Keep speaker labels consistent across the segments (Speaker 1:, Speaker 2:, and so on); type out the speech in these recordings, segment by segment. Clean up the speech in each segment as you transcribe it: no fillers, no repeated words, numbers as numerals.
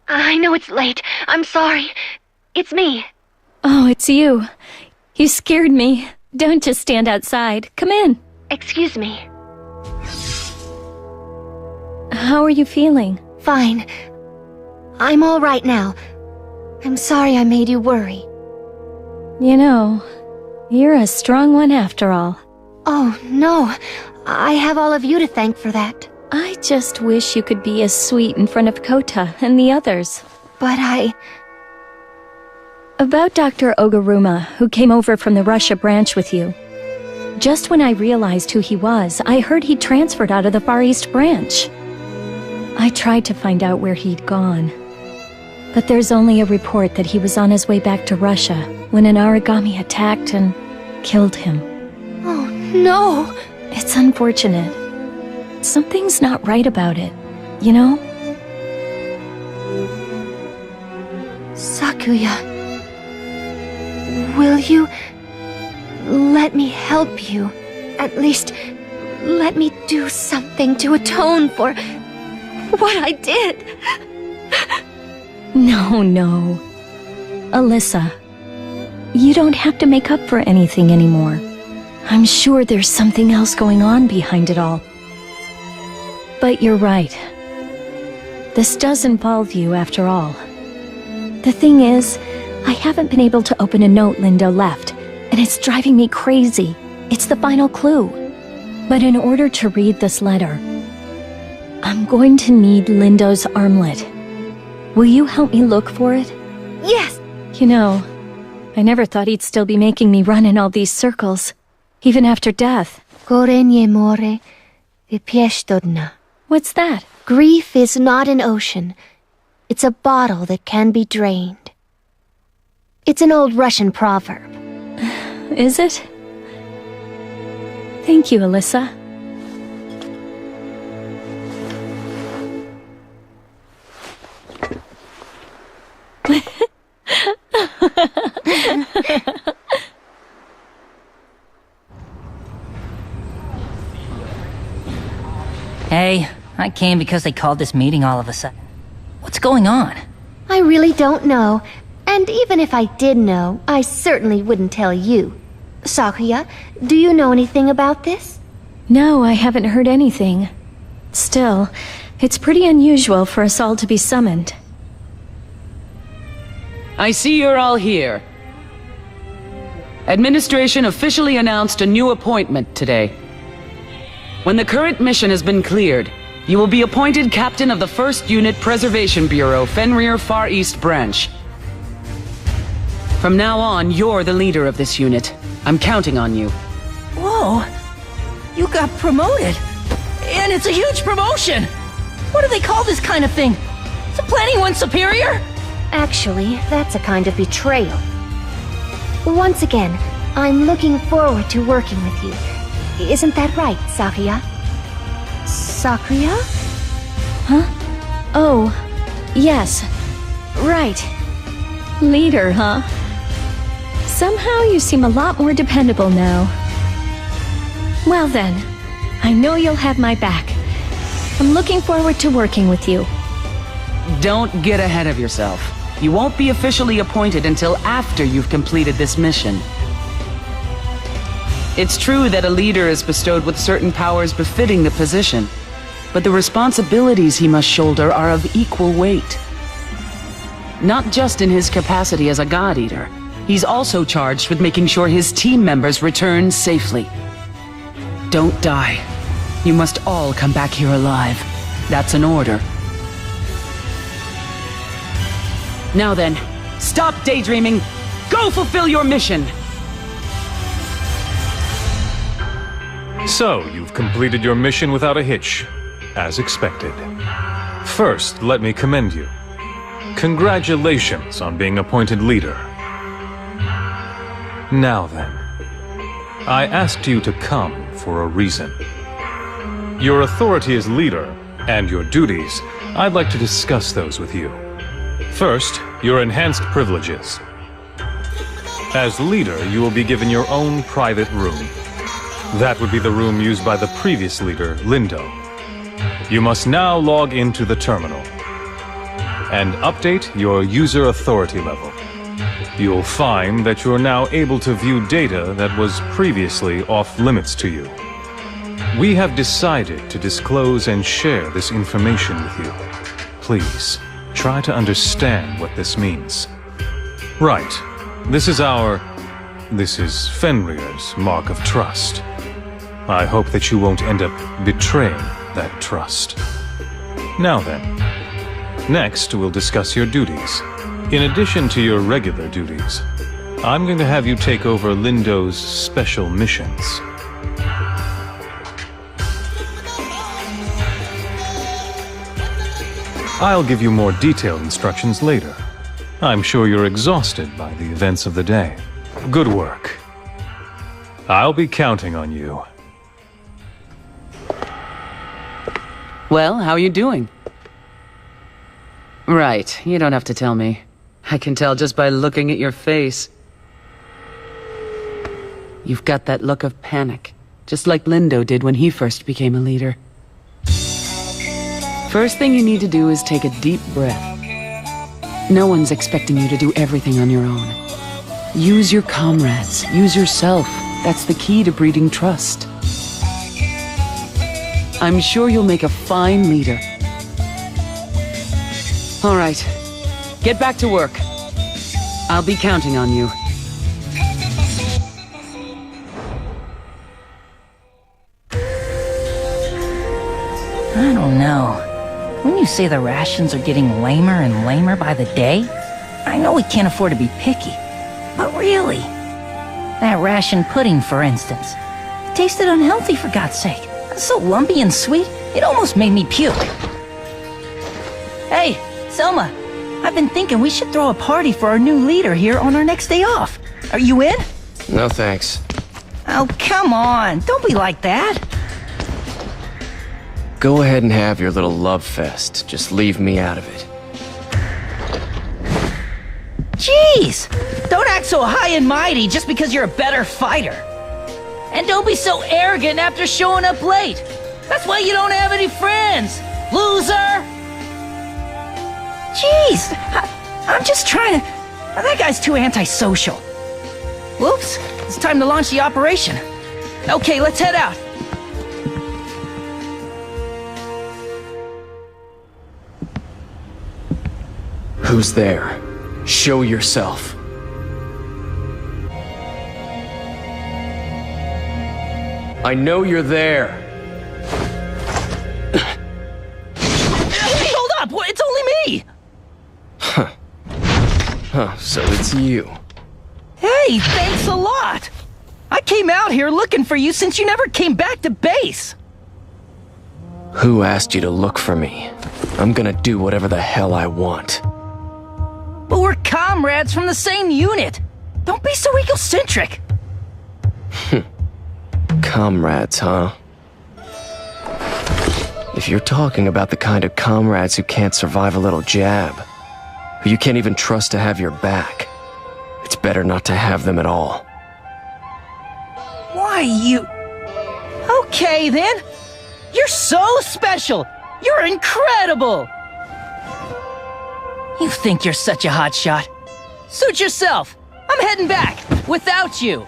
Speaker 1: I know it's late. I'm sorry. It's me.
Speaker 2: Oh, it's you. You scared me. Don't just stand outside. Come in.
Speaker 1: Excuse me.
Speaker 2: How are you feeling?
Speaker 1: Fine. I'm all right now. I'm sorry I made you worry.
Speaker 2: You know, you're a strong one after all.
Speaker 1: Oh, no. I have all of you to thank for that.
Speaker 2: I just wish you could be as sweet in front of Kota and the others.
Speaker 1: But
Speaker 2: About Dr. Oguruma, who came over from the Russia branch with you. Just when I realized who he was, I heard he'd transferred out of the Far East branch. I tried to find out where he'd gone. But there's only a report that he was on his way back to Russia when an origami attacked and killed him.
Speaker 1: Oh, no!
Speaker 2: It's unfortunate. Something's not right about it, you know?
Speaker 1: Sakuya, will you let me help you? At least, let me do something to atone for what I did.
Speaker 2: No. Alyssa, you don't have to make up for anything anymore. I'm sure there's something else going on behind it all. But you're right. This does involve you after all. The thing is, I haven't been able to open a note Lindo left, and it's driving me crazy. It's the final clue. But in order to read this letter, I'm going to need Lindo's armlet. Will you help me look for it?
Speaker 1: Yes!
Speaker 2: You know, I never thought he'd still be making me run in all these circles, even after death.
Speaker 1: Gorenye more, vypieshtodna.
Speaker 2: What's that?
Speaker 1: Grief is not an ocean. It's a bottle that can be drained. It's an old Russian proverb.
Speaker 2: Is it? Thank you, Alyssa.
Speaker 3: Hey, I came because they called this meeting all of a sudden. What's going on?
Speaker 1: I really don't know. And even if I did know, I certainly wouldn't tell you. Sakuya, do you know anything about this?
Speaker 2: No, I haven't heard anything. Still, it's pretty unusual for us all to be summoned.
Speaker 4: I see you're all here. Administration officially announced a new appointment today. When the current mission has been cleared, you will be appointed captain of the 1st Unit Preservation Bureau, Fenrir Far East Branch. From now on, you're the leader of this unit. I'm counting on you.
Speaker 3: Whoa! You got promoted! And it's a huge promotion! What do they call this kind of thing? Is a planning one superior?
Speaker 1: Actually, that's a kind of betrayal. Once again, I'm looking forward to working with you. Isn't that right, Sakuya? Sakuya?
Speaker 2: Huh? Oh, yes. Right. Leader, huh? Somehow you seem a lot more dependable now. Well then, I know you'll have my back. I'm looking forward to working with you.
Speaker 4: Don't get ahead of yourself. You won't be officially appointed until after you've completed this mission. It's true that a leader is bestowed with certain powers befitting the position, but the responsibilities he must shoulder are of equal weight. Not just in his capacity as a God Eater, he's also charged with making sure his team members return safely. Don't die. You must all come back here alive. That's an order. Now then, stop daydreaming! Go fulfill your mission!
Speaker 5: So, you've completed your mission without a hitch, as expected. First, let me commend you. Congratulations on being appointed leader. Now then, I asked you to come for a reason. Your authority as leader, and your duties, I'd like to discuss those with you. First, your enhanced privileges. As leader, you will be given your own private room. That would be the room used by the previous leader, Lindo. You must now log into the terminal. and update your user authority level. You'll find that you're now able to view data that was previously off-limits to you. We have decided to disclose and share this information with you. Please, try to understand what this means. Right. This is Fenrir's mark of trust. I hope that you won't end up betraying that trust. Now then, next we'll discuss your duties. In addition to your regular duties, I'm going to have you take over Lindo's special missions. I'll give you more detailed instructions later. I'm sure you're exhausted by the events of the day. Good work. I'll be counting on you.
Speaker 4: Well, how are you doing? Right, you don't have to tell me. I can tell just by looking at your face. You've got that look of panic, just like Lindo did when he first became a leader. First thing you need to do is take a deep breath. No one's expecting you to do everything on your own. Use your comrades, use yourself. That's the key to breeding trust. I'm sure you'll make a fine leader. All right, get back to work. I'll be counting on you.
Speaker 3: I don't know. When you say the rations are getting lamer and lamer by the day, I know we can't afford to be picky. But really, that ration pudding, for instance, it tasted unhealthy, for God's sake. It's so lumpy and sweet, it almost made me puke. Hey, Selma, I've been thinking we should throw a party for our new leader here on our next day off. Are you in?
Speaker 6: No thanks.
Speaker 3: Oh, come on, don't be like that.
Speaker 6: Go ahead and have your little love fest. Just leave me out of it.
Speaker 3: Jeez! Don't act so high and mighty just because you're a better fighter. And don't be so arrogant after showing up late. That's why you don't have any friends, loser! Jeez, I'm just trying to... That guy's too antisocial. Whoops, it's time to launch the operation. Okay, let's head out.
Speaker 6: Who's there? Show yourself. I know you're there.
Speaker 3: Hey, hold up! It's only me!
Speaker 6: Huh, so it's you.
Speaker 3: Hey, thanks a lot! I came out here looking for you since you never came back to base.
Speaker 6: Who asked you to look for me? I'm gonna do whatever the hell I want.
Speaker 3: But we're comrades from the same unit. Don't be so egocentric.
Speaker 6: Comrades, huh? If you're talking about the kind of comrades who can't survive a little jab, who you can't even trust to have your back, it's better not to have them at all.
Speaker 3: Why, you... Okay, then. You're so special. You're incredible. You think you're such a hotshot. Suit yourself. I'm heading back, without you.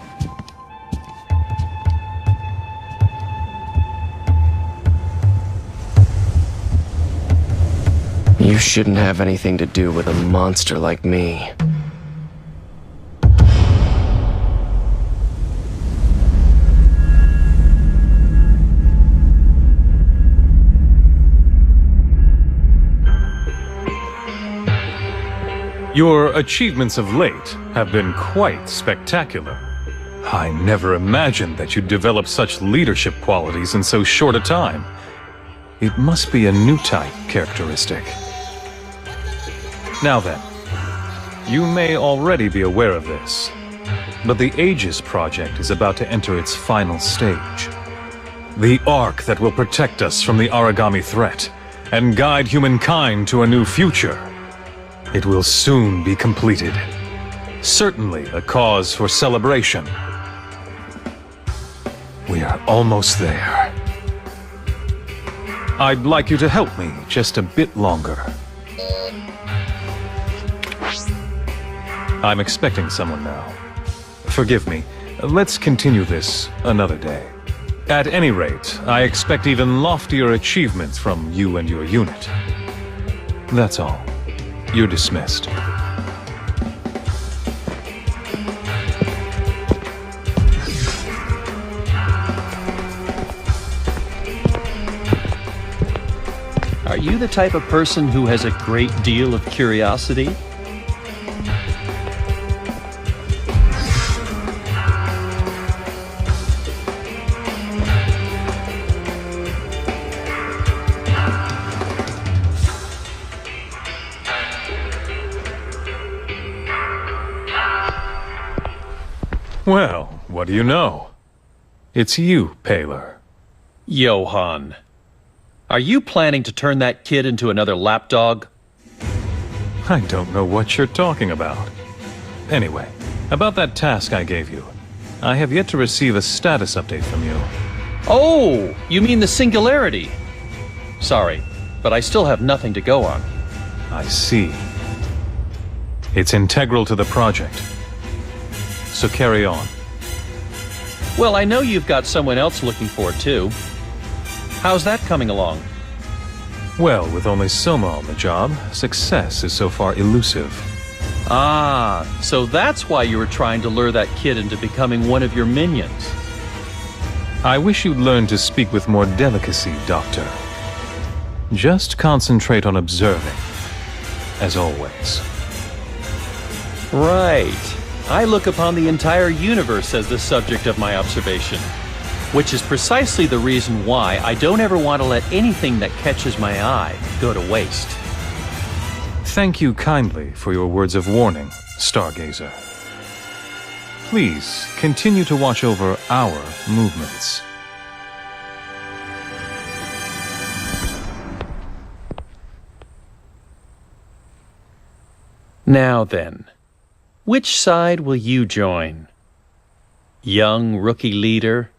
Speaker 6: You shouldn't have anything to do with a monster like me.
Speaker 5: Your achievements of late have been quite spectacular. I never imagined that you'd develop such leadership qualities in so short a time. It must be a new type characteristic. Now then, you may already be aware of this, but the Aegis project is about to enter its final stage. The arc that will protect us from the origami threat and guide humankind to a new future. It will soon be completed. Certainly a cause for celebration. We are almost there. I'd like you to help me just a bit longer. I'm expecting someone now. Forgive me. Let's continue this another day. At any rate, I expect even loftier achievements from you and your unit. That's all. You're dismissed.
Speaker 7: Are you the type of person who has a great deal of curiosity?
Speaker 5: Well, what do you know? It's you, Paler.
Speaker 7: Johann, are you planning to turn that kid into another lapdog?
Speaker 5: I don't know what you're talking about. Anyway, about that task I gave you. I have yet to receive a status update from you.
Speaker 7: Oh, you mean the singularity? Sorry, but I still have nothing to go on.
Speaker 5: I see. It's integral to the project. So carry on.
Speaker 7: Well, I know you've got someone else looking for it too. How's that coming along?
Speaker 5: Well, with only Soma on the job, success is so far elusive.
Speaker 7: Ah, so that's why you were trying to lure that kid into becoming one of your minions.
Speaker 5: I wish you'd learn to speak with more delicacy, Doctor. Just concentrate on observing, as always.
Speaker 7: Right. I look upon the entire universe as the subject of my observation, which is precisely the reason why I don't ever want to let anything that catches my eye go to waste.
Speaker 5: Thank you kindly for your words of warning, Stargazer. Please continue to watch over our movements.
Speaker 7: Now then, which side will you join? Young rookie leader,